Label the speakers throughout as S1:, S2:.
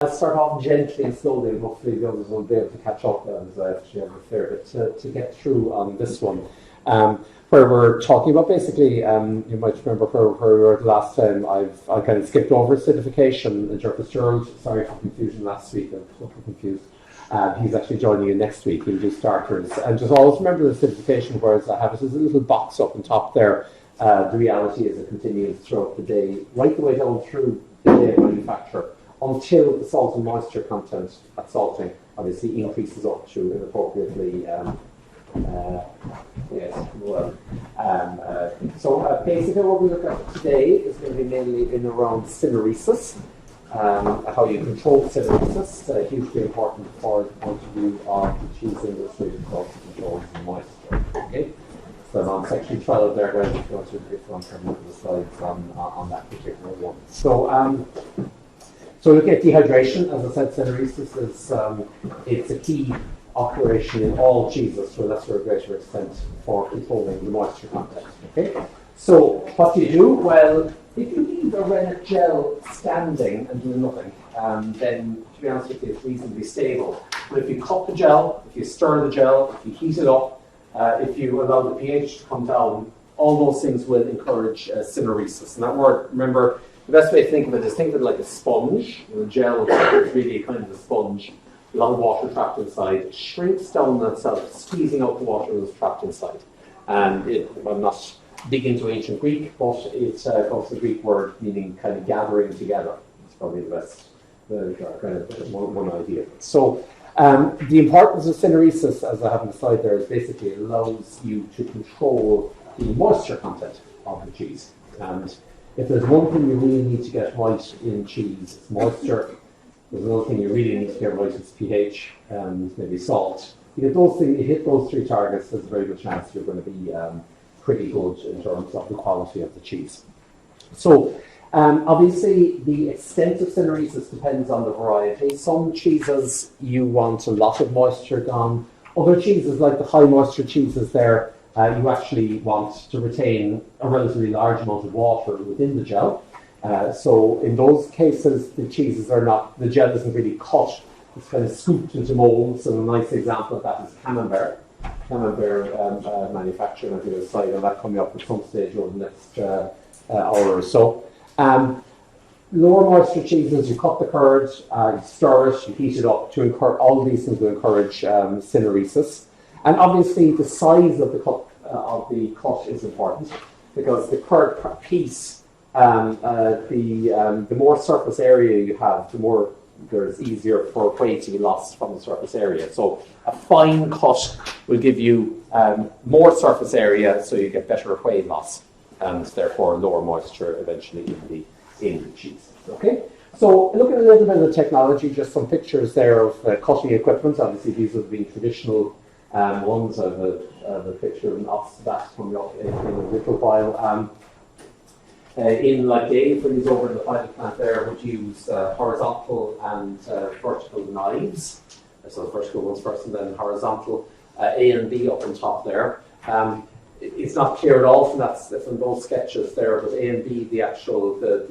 S1: I'll start off gently and slowly, and hopefully the others will be able to catch up as I actually have a fair bit to get through on this one. Where we're talking about basically, you might remember where we were the last time. I kind of skipped over acidification and Jervis Gerald. Sorry for confusion last week, I'm a little confused. He's actually joining you next week. We'll do starters. And just always remember the acidification, whereas I have it as a little box up on top there. The reality is it continues throughout the day, right the way down through the day of manufacture, until the salt and moisture content at salting obviously increases up to inappropriately. So basically what we look at today is going to be mainly in around Syneresis, how you control Syneresis, hugely important for the point of view of the cheese industry because it controls the moisture. Okay? So I'm on section 12 there, guys, if you want to look at the slides on that particular one. So look at dehydration. As I said, Syneresis is it's a key operation in all cheeses to a lesser or greater extent for controlling the moisture content. Okay. So what do you do? Well, if you leave a rennet gel standing and do nothing, then to be honest with you, it's reasonably stable. But if you cut the gel, if you stir the gel, if you heat it up, if you allow the pH to come down, all those things will encourage Syneresis. And that word, remember, the best way to think of it is think of it like a sponge. The gel is really kind of a sponge. A lot of water trapped inside. It shrinks down on itself, squeezing out the water that's trapped inside. And I'm not big into ancient Greek, but it's also the Greek word meaning kind of gathering together. It's probably the best kind of one idea. So the importance of Syneresis, as I have on the slide there, is basically it allows you to control the moisture content of the cheese. And if there's one thing you really need to get right in cheese, it's moisture. There's another thing you really need to get right, it's pH and maybe salt. You get those things, you hit those three targets, there's a very good chance you're going to be pretty good in terms of the quality of the cheese. So obviously the extent of Syneresis depends on the variety. Some cheeses you want a lot of moisture gone. Other cheeses, like the high moisture cheeses there, you actually want to retain a relatively large amount of water within the gel. So in those cases, the gel isn't really cut. It's kind of scooped into molds, and a nice example of that is Camembert. Camembert manufacturing, I think there's a slide on that coming up at some stage over the next hour or so. Lower moisture cheeses, you cut the curd, you stir it, you heat it up to encourage, all of these things will encourage Syneresis. And obviously the size of the cut is important because the curd piece, the more surface area you have, the more there's easier for whey to be lost from the surface area. So a fine cut will give you more surface area, so you get better whey loss, and therefore lower moisture eventually in the cheese. Okay. So looking at a little bit of the technology, just some pictures there of cutting equipment. Obviously, these would be traditional ones. I have a picture of an ox that coming up in a little while. In Ligay, for these over in the pilot plant there, would use horizontal and vertical knives. So the vertical ones first and then horizontal, A and B up on top there. It's not clear at all from those sketches there, but A and B, the actual, they're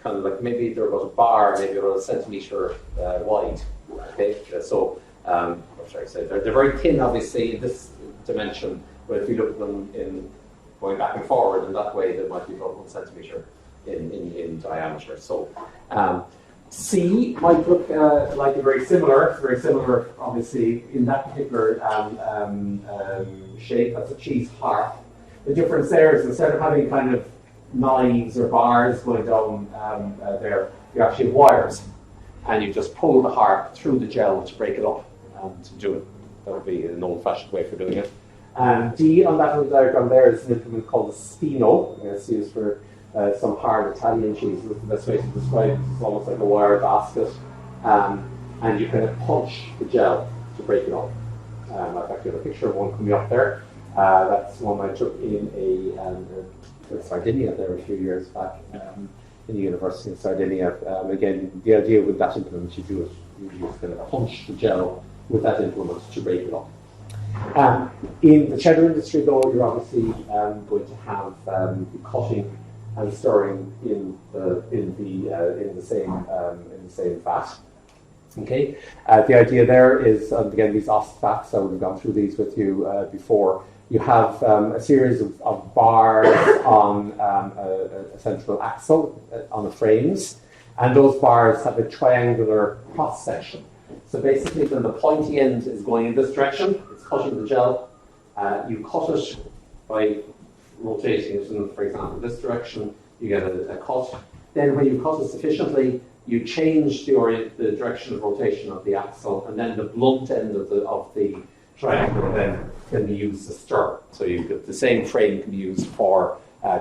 S1: kind of like, maybe they're about a bar, maybe about a centimetre wide. Okay, so what should I say? They're very thin, obviously, in this dimension, but if you look at them in going back and forward in that way, they might be about 1 centimetre in diameter. So C might look like very similar, obviously, in that particular shape. That's a cheese hearth. The difference there is instead of having kind of knives or bars going down there, you actually have wires, and you just pull the hearth through the gel to break it up to do it. That would be an old-fashioned way for doing it. D on that diagram there is an implement called a spino. It's used for some hard Italian cheeses. The best way to describe it is almost like a wire basket. And you kind of punch the gel to break it up. I've actually got a picture of one coming up there. That's one I took in Sardinia there a few years back in the university in Sardinia. Again, the idea with that implement, you just kind of punch the gel with that implement to break it up. In the cheddar industry, though, you're obviously going to have the cutting and stirring in the same vat. Okay, the idea there is, and again, these ost vats, we've gone through these with you before. You have a series of bars on a central axle on the frames, and those bars have a triangular cross section. So basically, when the pointy end is going in this direction, it's cutting the gel. You cut it by rotating it in, for example, this direction. You get a cut. Then, when you cut it sufficiently, you change the direction of rotation of the axle, and then the blunt end of the triangle then can be used to stir. So the same frame can be used for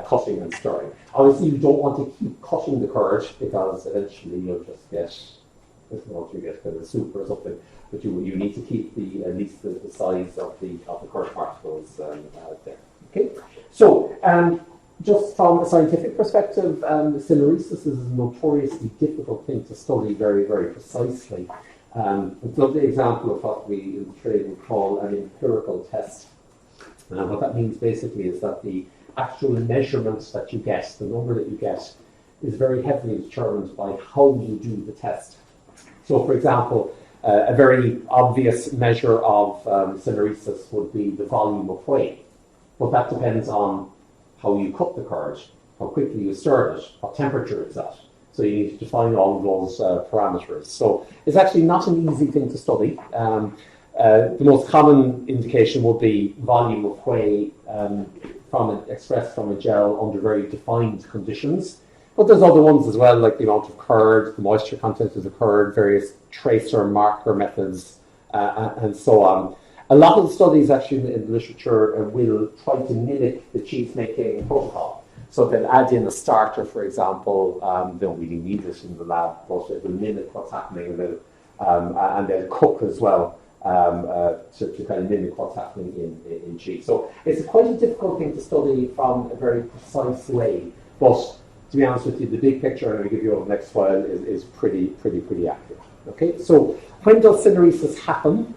S1: cutting and stirring. Obviously, you don't want to keep cutting the curd because eventually you'll just get kind of soup or something. But you need to keep at least the size of the curd particles there. Okay, so. Just from a scientific perspective, Syneresis is a notoriously difficult thing to study very, very precisely. It's a lovely example of what we in the trade would call an empirical test. And what that means basically is that the actual measurements that you get, the number that you get, is very heavily determined by how you do the test. So, for example, a very obvious measure of Syneresis would be the volume of whey, but that depends on how you cut the curd, how quickly you stir it, what temperature it's at. So you need to define all of those parameters. So it's actually not an easy thing to study. The most common indication would be volume of whey expressed from a gel under very defined conditions. But there's other ones as well, like the amount of curd, the moisture content of the curd, various tracer marker methods, and so on. A lot of the studies actually in the literature will try to mimic the cheese making protocol. So they'll add in a starter, for example. They don't really need it in the lab, but it will mimic what's happening, and they'll cook as well to kind of mimic what's happening in cheese. So it's quite a difficult thing to study from a very precise way. But to be honest with you, the big picture I'm going to give you on the next file is pretty accurate. Okay, so when does Syneresis happen?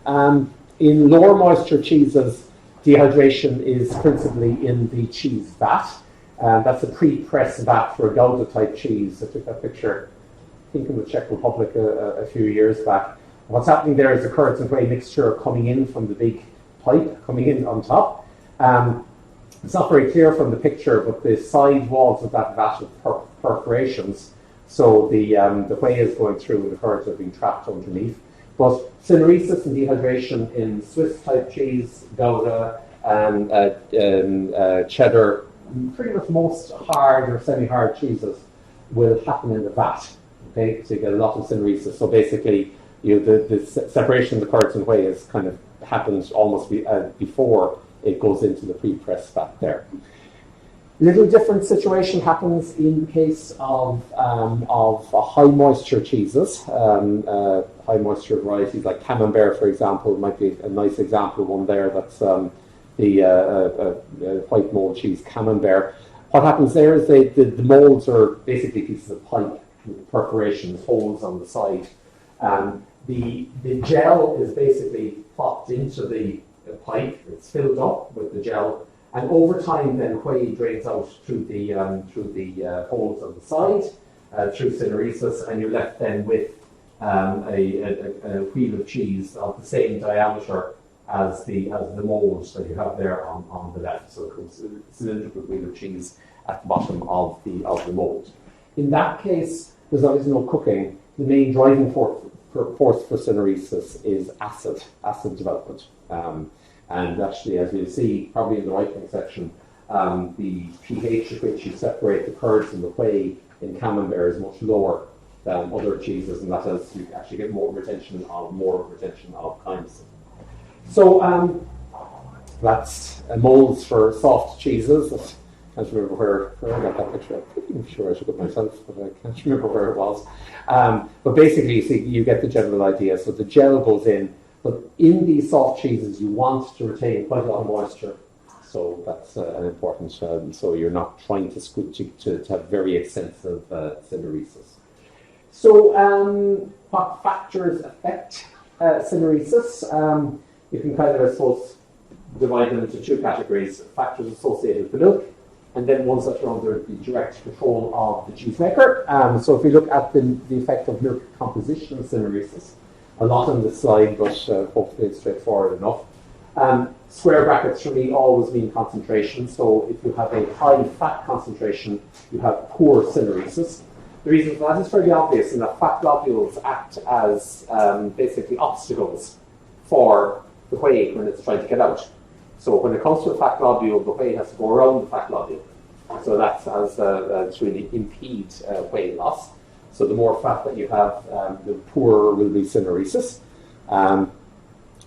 S1: In lower moisture cheeses, dehydration is principally in the cheese vat. That's a pre-press vat for a Gouda type cheese. I took that picture, I think, in the Czech Republic a few years back. What's happening there is the curds and whey mixture coming in from the big pipe, coming in on top. It's not very clear from the picture, but the side walls of that vat have perforations. So the whey is going through and the curds are being trapped underneath. But Syneresis and dehydration in Swiss type cheese, Gouda, cheddar, pretty much most hard or semi-hard cheeses will happen in the vat. Okay, so you get a lot of Syneresis. So basically, the separation of the curds and whey is kind of happens almost before it goes into the pre-pressed vat there. Little different situation happens in the case of high moisture cheeses. High moisture varieties like Camembert, for example, might be a nice example. One there that's the white mold cheese Camembert. What happens there is the molds are basically pieces of pipe with perforations, holes on the side. The gel is basically plopped into the pipe. It's filled up with the gel. And over time, then whey drains out through the holes on the side, through Syneresis, and you're left then with a wheel of cheese of the same diameter as the molds that you have there on the left. So it's a cylindrical wheel of cheese at the bottom of the mold. In that case, there's obviously no cooking. The main driving force for Syneresis is acid development. And actually, as you'll see, probably in the right-hand section, the pH at which you separate the curds and the whey in Camembert is much lower than other cheeses, and that is you actually get more retention of chymosin. So that's molds for soft cheeses. I can't remember where I got that picture. I'm pretty sure I took it myself, but I can't remember where it was. But basically, you see, you get the general idea. So the gel goes in. But in these soft cheeses, you want to retain quite a lot of moisture. So that's an important, so you're not trying to have very extensive Syneresis. So what factors affect Syneresis? You can kind of, I suppose, divide them into two categories. Factors associated with the milk and then ones that are under the direct control of the cheesemaker. So if we look at the effect of milk composition syneresis, a lot on this slide, but hopefully it's straightforward enough. Square brackets for me always mean concentration. So if you have a high fat concentration, you have poor syneresis. The reason for that is fairly obvious in that fat globules act as basically obstacles for the whey when it's trying to get out. So when it comes to a fat globule, the whey has to go around the fat globule. So that's as to really impede whey loss. So the more fat that you have, the poorer will be syneresis.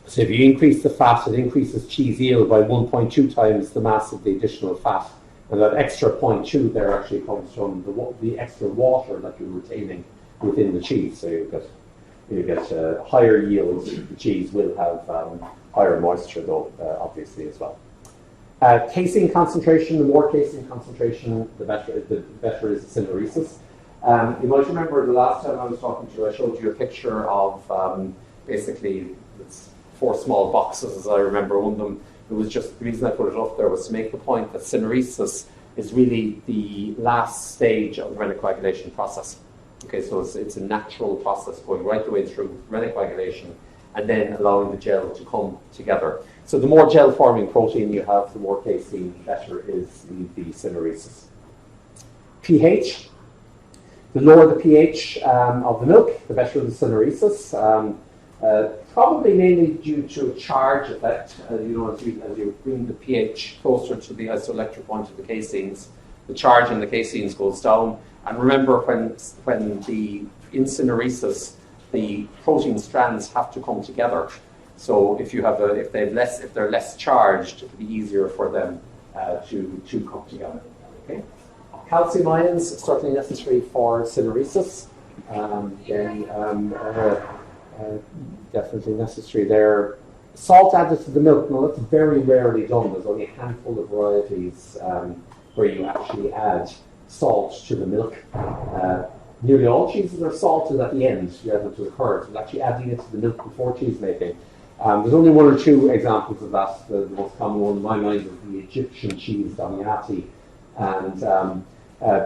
S1: So if you increase the fat, it increases cheese yield by 1.2 times the mass of the additional fat. And that extra 0.2 there actually comes from the extra water that you're retaining within the cheese. So you get higher yields. The cheese will have higher moisture, though, obviously, as well. Casein concentration, the more casein concentration, the better is the syneresis. You might remember the last time I was talking to you, I showed you a picture of basically it's 4 small boxes, as I remember. One of them, it was just, the reason I put it up there was to make the point that syneresis is really the last stage of the renal coagulation process. Okay, so it's a natural process going right the way through renal coagulation and then allowing the gel to come together. So the more gel-forming protein you have, the more casein, the better is the syneresis. pH. The lower the pH of the milk, the better the syneresis. Probably mainly due to a charge effect. As you bring the pH closer to the isoelectric point of the caseins, the charge in the caseins goes down. And remember, when in syneresis, the protein strands have to come together. So if they're less charged, it'll be easier for them to come together. Okay. Calcium ions certainly necessary for syneresis. Definitely necessary there. Salt added to the milk. Now that's very rarely done. There's only a handful of varieties where you actually add salt to the milk. Nearly all cheeses are salted at the end. You add them to the curd. But actually adding it to the milk before cheese making. There's only 1 or 2 examples of that. The most common one in my mind is the Egyptian cheese, damiati. And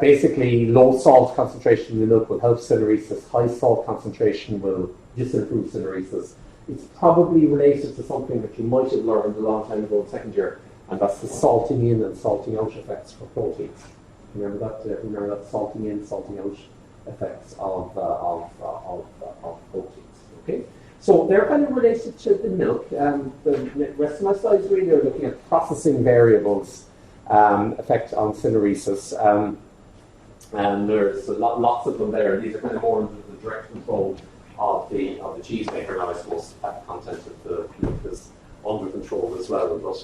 S1: basically, low salt concentration in the milk will help syneresis. High salt concentration will disimprove syneresis. It's probably related to something that you might have learned a long time ago in second year, and that's the salting in and salting out effects for proteins. Remember that? Remember that salting in, salting out effects of proteins. Okay, so they're kind of related to the milk. The rest of my slides really are looking at processing variables effect on syneresis. And there's lots of them there. These are kind of more under the direct control of the cheesemaker. Now I suppose the fat content of the milk is under control as well. But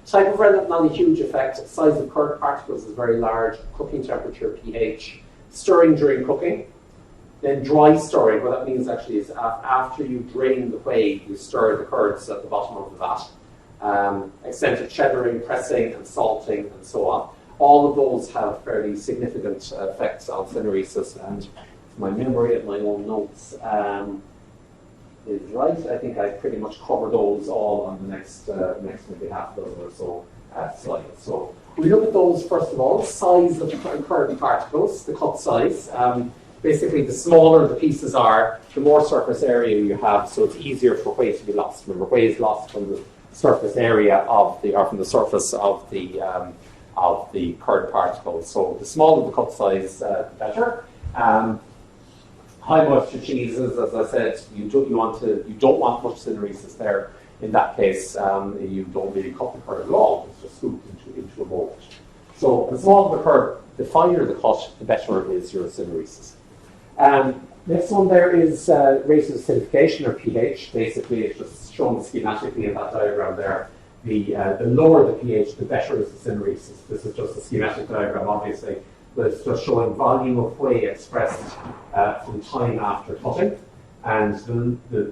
S1: type of rennet, not a huge effect. Size of curd particles is very large. Cooking temperature, pH. Stirring during cooking. Then dry stirring. What that means actually is after you drain the whey, you stir the curds at the bottom of the vat. Extent of cheddaring, pressing, and salting, and so on. All of those have fairly significant effects on syneresis, and my memory of my own notes is right. I think I pretty much cover those all on the next maybe half dozen or so slides. So we look at those first of all. Size of curd particles, the cup size. Basically, the smaller the pieces are, the more surface area you have, so it's easier for whey to be lost. Remember, whey is lost from the surface area from the surface of the curd particles. So the smaller the cup size, the better. High moisture cheeses, as I said, you don't want much syneresis there. In that case, you don't really cut the curd at all. It's just scooped into a mold. So the smaller the curd, the finer the cut, the better is your syneresis. Next one there is rate of acidification, or pH. Basically, it's just shown schematically in that diagram there. The lower the pH, the better is the syneresis. This is just a schematic diagram, obviously, but it's just showing volume of whey expressed from time after cutting. And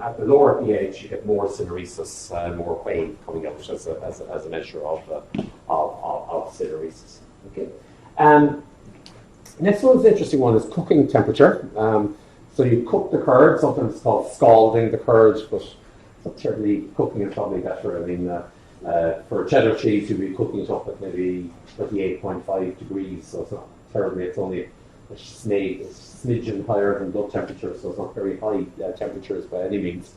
S1: at the lower pH, you get more syneresis, more whey coming out as a measure of syneresis. Okay. Next one's an interesting one is cooking temperature. So you cook the curd, sometimes it's called scalding the curd, but certainly cooking is probably better. I mean, For cheddar cheese, you'll be cooking it up at maybe 28.5 degrees, so it's not terribly, it's only a smidgen higher than blood temperature, so it's not very high temperatures by any means.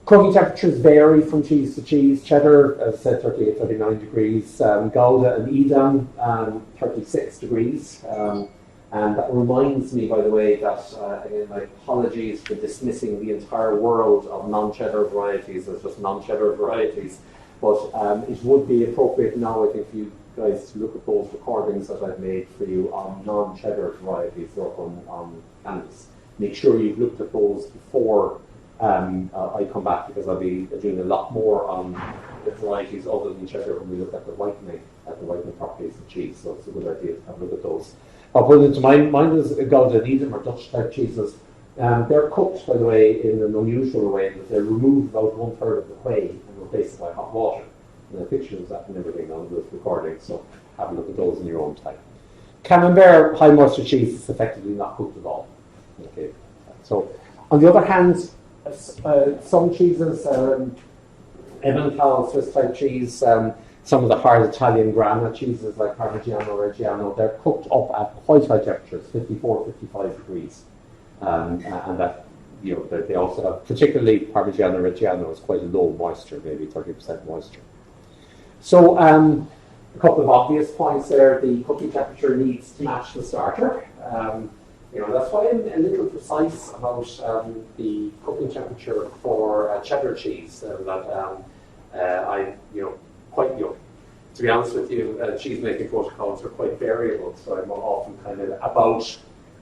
S1: Cooking temperatures vary from cheese to cheese. Cheddar, as I said, 38, 39 degrees. Gouda and Edam, 36 degrees. And that reminds me, by the way, that, again, my apologies for dismissing the entire world of non-cheddar varieties as just non-cheddar varieties. But it would be appropriate now, I think, for you guys to look at those recordings that I've made for you on non-cheddar varieties up on Canvas. Make sure you've looked at those before I come back, because I'll be doing a lot more on the varieties other than cheddar when we look at the whitening properties of cheese. So it's a good idea to have a look at those. I'll put into mine is Gouda and Edam, or Dutch type cheeses. They're cooked, by the way, in an unusual way, that they remove about 1/3 of the whey and replace it by hot water. And the pictures of that and everything on this recording, so have a look at those in your own time. Camembert high moisture cheese is effectively not cooked at all. Okay. So, on the other hand, some cheeses, Emmental, Swiss type cheese, some of the hard Italian grana cheeses like Parmigiano Reggiano, they're cooked up at quite high temperatures, 54, 55 degrees. And that, they also have, particularly Parmigiano Reggiano, is quite a low moisture, maybe 30% moisture. So, a couple of obvious points there. The cooking temperature needs to match the starter. That's why I'm a little precise about the cooking temperature for cheddar cheese. To be honest with you, cheese making protocols are quite variable, so I'm often kind of about.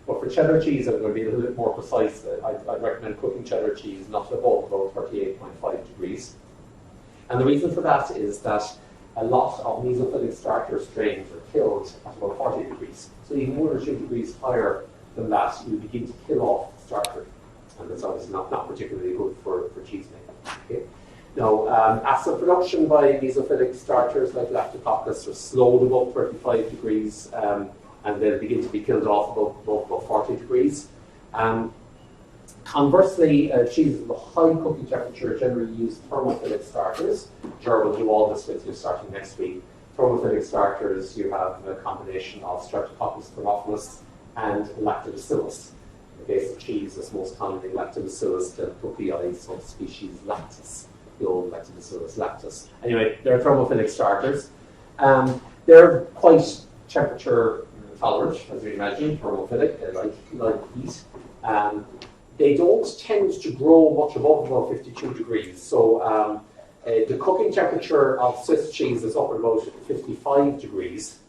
S1: But for cheddar cheese, I'm going to be a little bit more precise. I'd recommend cooking cheddar cheese not above about 38.5 degrees. And the reason for that is that a lot of mesophilic starter strains are killed at about 40 degrees. So even 1 or 2 degrees higher than that, you begin to kill off the starter. And that's obviously not particularly good for cheese making. Okay? Now, acid production by mesophilic starters like Lactococcus are slowed above 35 degrees, and they'll begin to be killed off above 40 degrees. Conversely, cheeses with a high cooking temperature generally use thermophilic starters. Ger will do all this with you starting next week. Thermophilic starters, you have a combination of Streptococcus thermophilus and Lactobacillus. The base of cheese is most commonly Lactobacillus delphocii, subspecies lactis, the old Lactobacillus lactis. Anyway, they're thermophilic starters. They're quite temperature tolerant, as you imagine, thermophilic, they like heat. They don't tend to grow much above about 52 degrees. So the cooking temperature of Swiss cheese is up at about 55 degrees.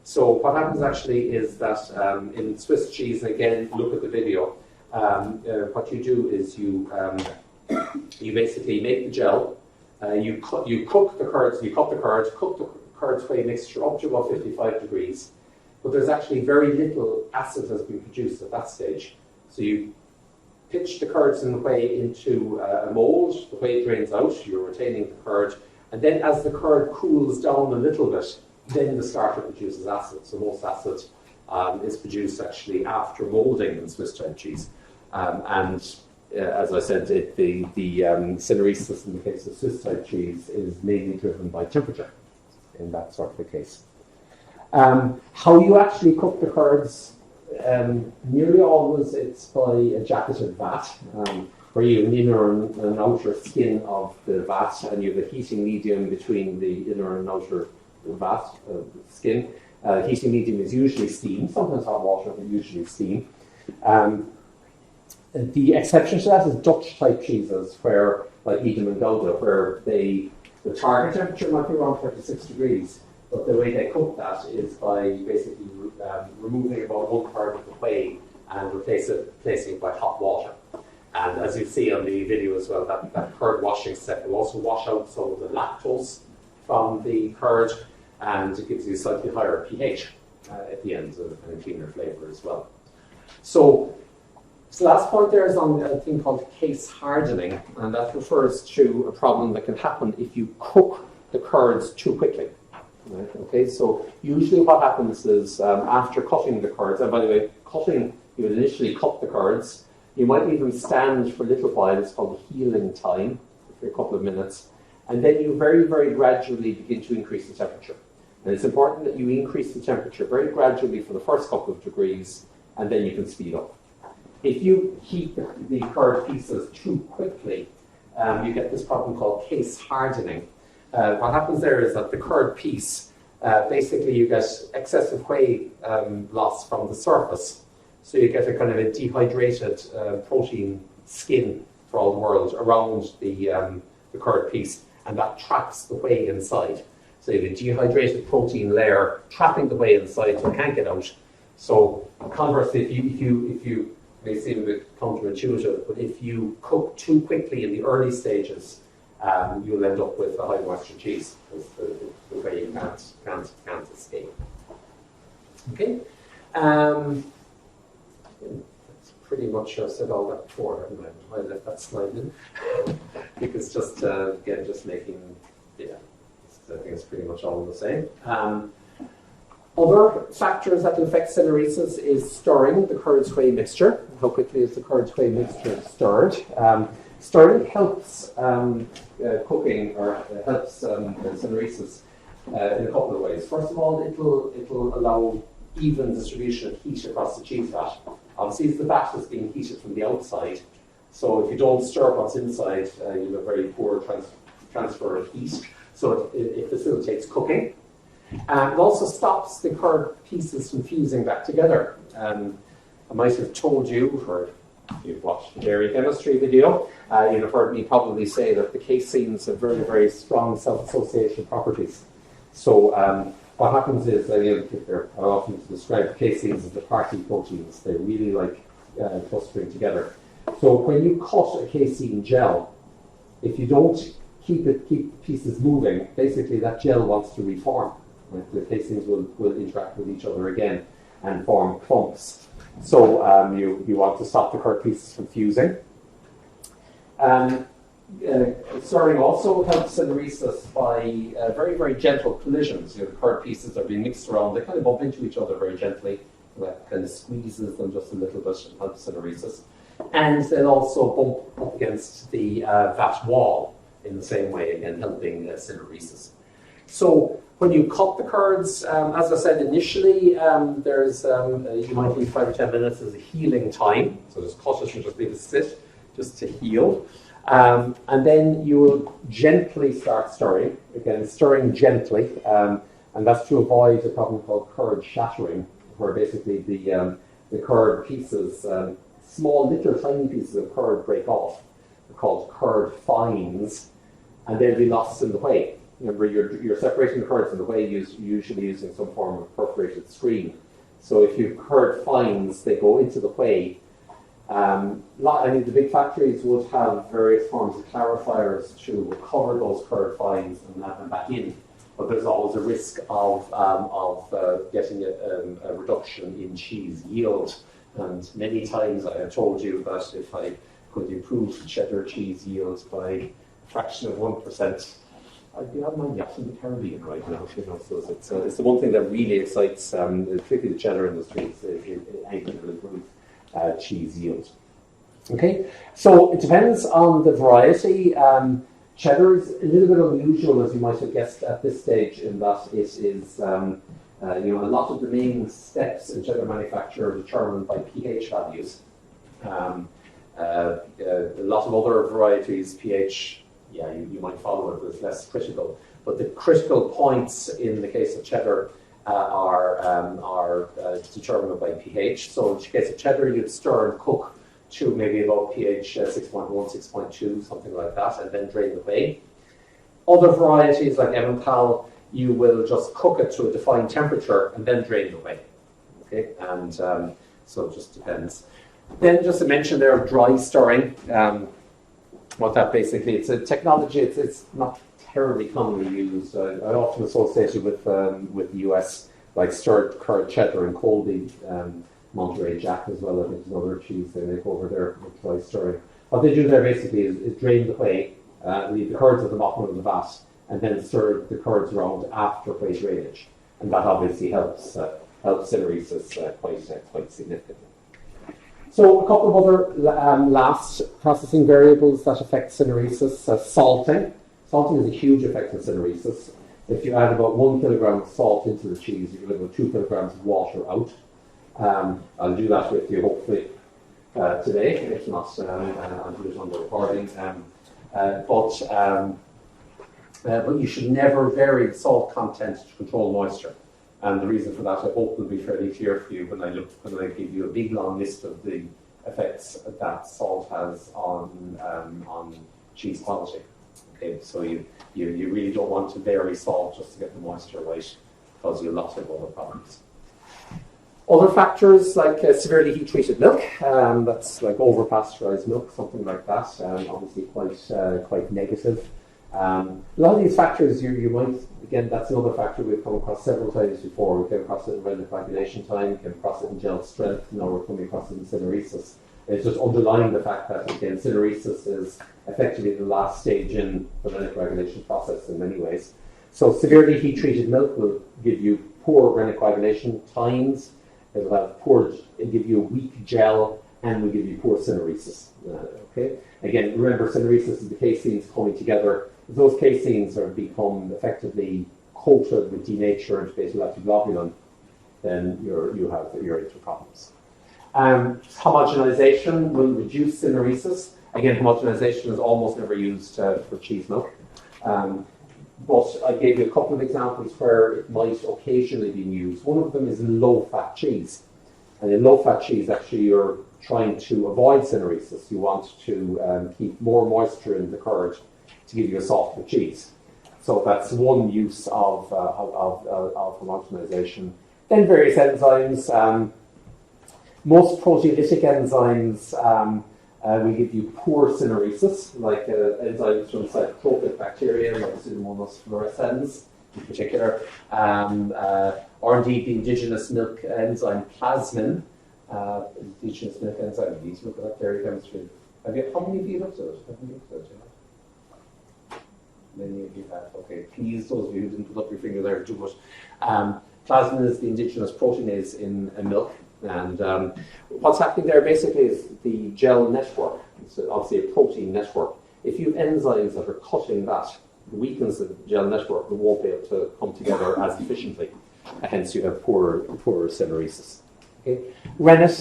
S1: So what happens actually is that in Swiss cheese, and again, look at the video, what you do is you basically make the gel, you cook the curds, cook the curd whey mixture up to about 55 degrees, but there's actually very little acid has been produced at that stage. So you pitch the curds and the whey into a mould, the whey drains out, you're retaining the curd, and then as the curd cools down a little bit, then the starter produces acid. So most acid is produced actually after moulding in Swiss type cheese. As I said, the Syneresis in the case of Swiss type cheese is mainly driven by temperature in that sort of a case. How you actually cook the curds, nearly always it's by a jacketed vat, where you have an inner and outer skin of the vat, and you have a heating medium between the inner and outer vat skin. Heating medium is usually steam, sometimes hot water, but usually steam. The exception to that is Dutch type cheeses, where, like Edam and Gouda, where the target temperature might be around 36 degrees, but the way they cook that is by basically removing about 1/3 of the whey and replacing it by hot water. And as you see on the video as well, that curd washing step will also wash out some of the lactose from the curd, and it gives you a slightly higher pH at the end, and a cleaner flavour as well. So the last point there is on a thing called case hardening, and that refers to a problem that can happen if you cook the curds too quickly. Right, okay, so usually what happens is after cutting the curds, and by the way, you would initially cut the curds, you might leave them stand for a little while, it's called healing time, for a couple of minutes, And then you very, very gradually begin to increase the temperature. And it's important that you increase the temperature very gradually for the first couple of degrees, and then you can speed up. If you heat the curd pieces too quickly, you get this problem called case hardening. What happens there is that the curd piece, basically you get excessive whey loss from the surface. So you get a kind of a dehydrated protein skin, for all the world, around the curd piece, and that traps the whey inside. So you have a dehydrated protein layer trapping the whey inside, so it can't get out. So conversely, if you may seem a bit counterintuitive, but if you cook too quickly in the early stages, you'll end up with a high moisture cheese, because the whey can't escape. Okay. That's pretty much I said all that before, haven't I? I let that slide in. Because just again, just making, yeah, I think it's pretty much all the same. Other factors that affect syneresis is stirring the curd whey mixture. How quickly is the curd whey mixture stirred? Stirring helps cooking, or helps syneresis in a couple of ways. First of all, it'll allow even distribution of heat across the cheese vat. Obviously, the vat is being heated from the outside, so if you don't stir what's inside, you'll have very poor transfer of heat. So it facilitates cooking. It also stops the curd pieces from fusing back together. I might have told you, or if you've watched the dairy chemistry video, you'll have heard me probably say that the caseins have very, very strong self-association properties. So what happens is, I often describe the caseins as the party proteins. They really like clustering together. So when you cut a casein gel, if you don't keep pieces moving, basically that gel wants to reform. Right? The caseins will interact with each other again and form clumps. So you want to stop the curd pieces from fusing. Stirring also helps syneresis by very, very gentle collisions. The curd pieces are being mixed around, they kind of bump into each other very gently. That kind of squeezes them just a little bit and helps syneresis. And they'll also bump up against the vat wall in the same way, again helping syneresis. So when you cut the curds, as I said initially, there's you might leave 5 or 10 minutes as a healing time. So just cut it and just leave it sit, just to heal. And then you will gently start stirring, again stirring gently, and that's to avoid a problem called curd shattering, where basically the curd pieces, small little tiny pieces of curd break off. They're called curd fines, and they'll be lost in the whey. Remember, you're separating the curds in the whey usually using some form of perforated screen. So if you curd fines, they go into the whey. The big factories would have various forms of clarifiers to recover those curd fines and add them back in. But there's always a risk of getting a reduction in cheese yield. And many times I have told you that if I could improve cheddar cheese yields by a fraction of 1%, I'd be on my yacht in the Caribbean right now. So it's the one thing that really excites, particularly the cheddar industry, is anything that will improve cheese yield. Okay, so it depends on the variety. Cheddar is a little bit unusual, as you might have guessed at this stage, in that it is, a lot of the main steps in cheddar manufacture are determined by pH values. A lot of other varieties, pH, you might follow it, but it's less critical. But the critical points in the case of cheddar are determined by pH. So in the case of cheddar, you'd stir and cook to maybe about pH 6.1, 6.2, something like that, and then drain the whey. Other varieties like Emmental, you will just cook it to a defined temperature and then drain the whey. Okay, and so it just depends. Then just to mention there, dry stirring. What that basically, it's a technology. It's not terribly commonly used. I often associate it with the US, like stirred curd cheddar and Colby, Monterey Jack as well. I think there's another cheese they make over there with dry stirring. What they do there basically is drain the whey, leave the curds at the bottom of the vat, and then stir the curds around after whey drainage, and that obviously helps syneresis quite significantly. So a couple of other last processing variables that affect syneresis, salting. Salting is a huge effect in syneresis. If you add about 1 kilogram of salt into the cheese, you get about 2 kilograms of water out. I'll do that with you hopefully today. If not, I'll do it on the recording. But you should never vary the salt content to control moisture. And the reason for that, I hope, will be fairly clear for you when I give you a big long list of the effects that salt has on cheese quality. Okay, so you really don't want to vary salt just to get the moisture right, because you'll not have other problems. Other factors like severely heat-treated milk, that's like over-pasteurized milk, something like that, obviously quite negative. A lot of these factors you might, again, that's another factor we've come across several times before. We came across it in renal coagulation time, came across it in gel strength, now we're coming across it in syneresis. It's just underlying the fact that, again, syneresis is effectively the last stage in the renal coagulation process in many ways. So severely heat-treated milk will give you poor renal coagulation times, it will give you a weak gel, and will give you poor syneresis. Okay. Again, remember, syneresis is the caseins coming together. If those caseins are become effectively coated with denatured beta-lactic globulin, then you're into problems. Homogenization will reduce syneresis. Again, homogenization is almost never used for cheese milk. But I gave you a couple of examples where it might occasionally be used. One of them is in low-fat cheese. And in low-fat cheese, actually, you're trying to avoid syneresis. You want to keep more moisture in the curd to give you a softer cheese. So that's one use of homogenization. Then various enzymes. Most proteolytic enzymes will give you poor syneresis, like enzymes from cytotrophic bacteria, like Pseudomonas fluorescens in particular, or indeed the indigenous milk enzyme plasmin. Indigenous milk enzyme, you need to look at that dairy chemistry. How many of you looked at it? Many of you have. Okay, please, those of you who didn't put up your finger there too much. Plasmin is the indigenous proteinase in milk. And what's happening there basically is the gel network. It's obviously a protein network. If you have enzymes that are cutting that, it weakens the gel network and won't be able to come together as efficiently. Hence, you have poor syneresis. Okay. Rennet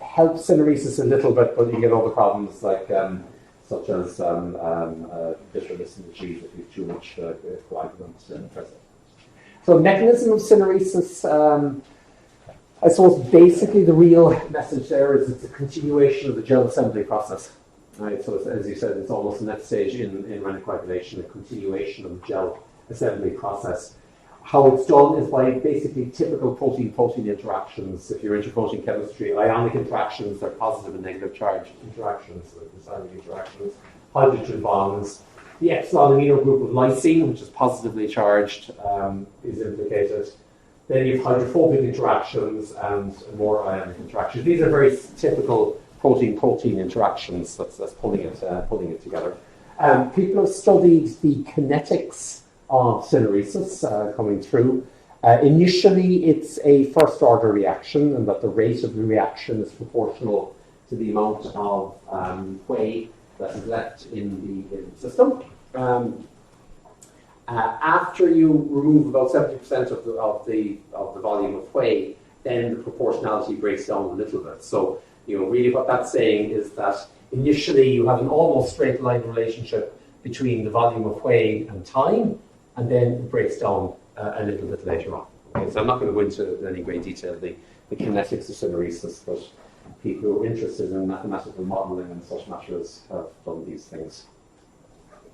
S1: helps syneresis a little bit, but you get other problems like such as bitterness in the cheese if you have too much coagulant present. So, mechanism of syneresis. I suppose basically the real message there is it's a continuation of the gel assembly process. Right? So as you said, it's almost the next stage in renal coagulation, a continuation of the gel assembly process. How it's done is by basically typical protein-protein interactions. If you're into protein chemistry, ionic interactions, they're positive and negative charge interactions, ionic interactions, hydrogen bonds. The epsilon amino group of lysine, which is positively charged, is implicated. Then you have hydrophobic interactions and more ionic interactions. These are very typical protein-protein interactions that's pulling it together. People have studied the kinetics of syneresis coming through. Initially, it's a first-order reaction, and that the rate of the reaction is proportional to the amount of whey that is left in the system. After you remove about 70% of the volume of whey, then the proportionality breaks down a little bit. So, really what that's saying is that initially you have an almost straight line relationship between the volume of whey and time, and then it breaks down a little bit later on. Okay, so I'm not going to go into any great detail the kinetics of syneresis, but people who are interested in mathematical modelling and such matters have done these things.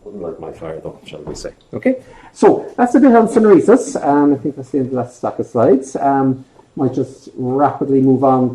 S1: Wouldn't like my fire though, shall we say. Okay, so that's a bit on syneresis. I think that's the end of that stack of slides. Might just rapidly move on